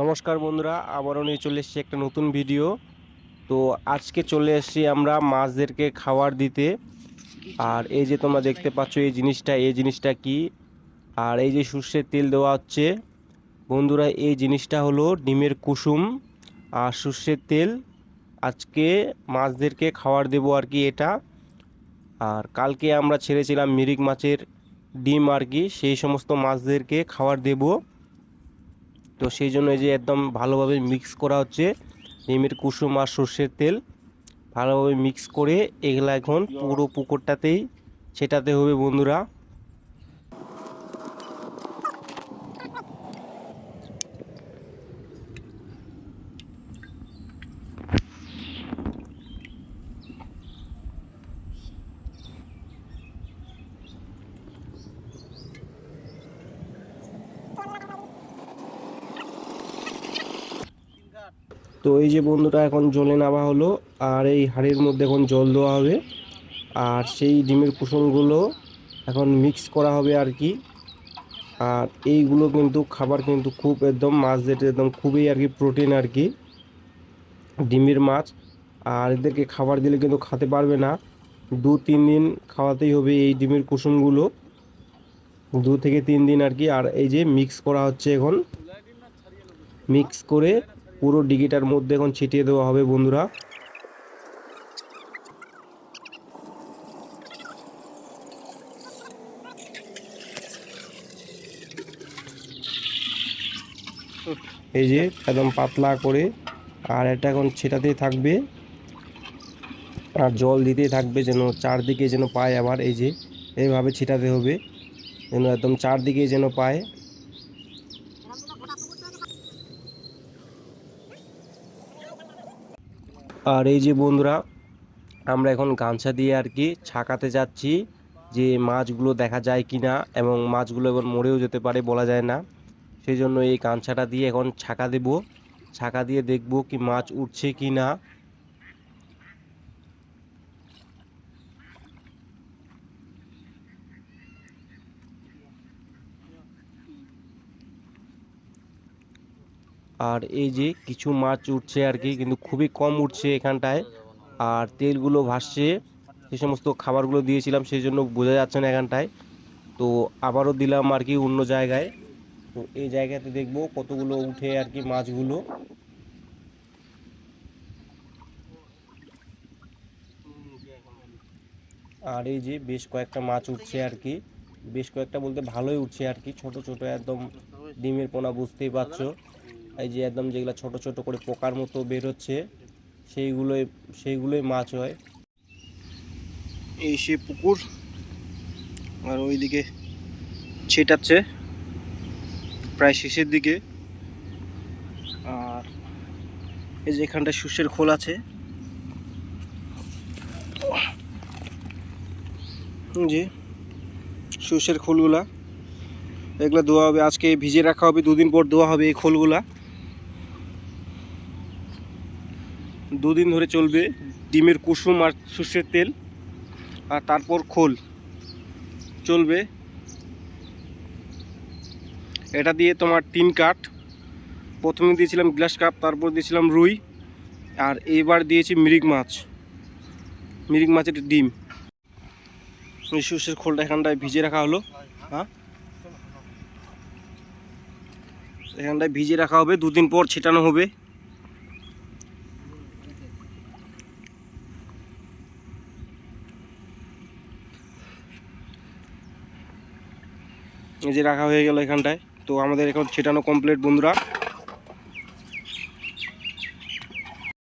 নমস্কার বন্ধুরা, আবারও নিয়ে চলে এসেছি একটা নতুন ভিডিও। তো আজকে চলে এসেছি আমরা মাছদেরকে খাবার দিতে। আর এই যে তোমরা দেখতে পাচ্ছ এই জিনিসটা কি, আর এই যে সর্ষের তেল দেওয়া হচ্ছে বন্ধুরা, এই জিনিসটা হলো ডিমের কুসুম আর সর্ষের তেল। আজকে মাছদেরকে খাবার দেবো আর কি এটা। আর কালকে আমরা ছেড়েছিলাম মিরিক মাছের ডিম আর কি, সেই সমস্ত মাছদেরকে খাবার দেবো। তো সেই জন্য এই যে একদম ভালোভাবে মিক্স করা হচ্ছে ডিমের কুসুম আর সর্ষের তেল, ভালোভাবে মিক্স করে এগুলা এখন পুরো পুকুরটাতেই ছেটাতে হবে বন্ধুরা। তো এই যে বন্ধুরা এখন জলে নামা হলো, আর এই হাঁড়ির মধ্যে এখন জল দেওয়া হবে, আর সেই ডিমের কুসুমগুলো এখন মিক্স করা হবে আর কি। আর এইগুলো কিন্তু খাবার কিন্তু খুব একদম মাছ যেটা একদম খুবই আর কি প্রোটিন আর কি ডিমের মাছ। আর এদেরকে খাবার দিলে কিন্তু খেতে পারবে না, 2-3 দিন খাওয়াতেই হবে এই ডিমের কুসুমগুলো, 2 থেকে 3 দিন আর কি। আর এই যে মিক্স করা হচ্ছে এখন, মিক্স করে পুরো ডিগিটার মধ্যে এখন ছিটিয়ে দেওয়া হবে বন্ধুরা। এই যে একদম পাতলা করে, আর এটা এখন ছেটাতেই থাকবে আর জল দিতেই থাকবে যেন চারদিকে যেন পায়। আবার এই যে এইভাবে ছিটাতে হবে যেন একদম চারদিকে যেন পায়। আর এই যে বন্ধুরা, আমরা এখন গামছা দিয়ে আর কি ছাকাতে যাচ্ছি যে মাছগুলো দেখা যায় কি না, এবং মাছগুলো এবার মরেও যেতে পারে, বলা যায় না। সেই জন্য এই গামছাটা দিয়ে এখন ছাকা দেব, ছাকা দিয়ে দেখব কি মাছ উঠছে কি না। আর এই যে কিছু মাছ উঠছে আর কি, কিন্তু খুবই কম উঠছে এখানটায়। আর তেলগুলো ভাসছে, যে সমস্ত খাবারগুলো দিয়েছিলাম সেই জন্য বোঝা যাচ্ছে না এখানটায়। তো আবারও দিলাম আর কি অন্য জায়গায়। তো এই জায়গাতে দেখবো কতগুলো উঠে আর কি মাছগুলো। আর এই যে বেশ কয়েকটা মাছ উঠছে আর কি, বেশ কয়েকটা বলতে ভালোই উঠছে আর কি, ছোট ছোট একদম ডিমের পোনা, বুঝতেই পারছো। এই যে একদম যেগুলো ছোট ছোট করে পোকার মতো বের হচ্ছে, সেইগুলোই সেইগুলোই মাছ হয়। এই সে পুকুর, আর ওইদিকে ছেটাচ্ছে প্রায় শেষের দিকে। আর এই যে এখানটা সর্ষের খোল আছে, যে সর্ষের খোলগুলা, এগুলো ধোয়া হবে আজকে, ভিজে রাখা হবে, 2 দিন পর ধোয়া হবে এই খোলগুলা। 2 দিন ধরে চলবে ডিমের কুসুম আর সর্ষের তেল, আর তারপর খোল চলবে। এটা দিয়ে তোমার 3 কাঠ, প্রথমে দিয়েছিলাম গ্লাস কাপ, তারপর দিয়েছিলাম রুই, আর এইবার দিয়েছি মিরিক মাছ, মিরিক মাছের ডিম। এই সর্ষের খোলটা এখানটায় ভিজে রাখা হলো। হ্যাঁ, এখানটায় ভিজে রাখা হবে, 2 দিন পর ছেটানো হবে। এই যে রাখা হয়ে গেল এখানটায়। তো আমাদের এখন ছেটানো কমপ্লিট বন্ধুরা।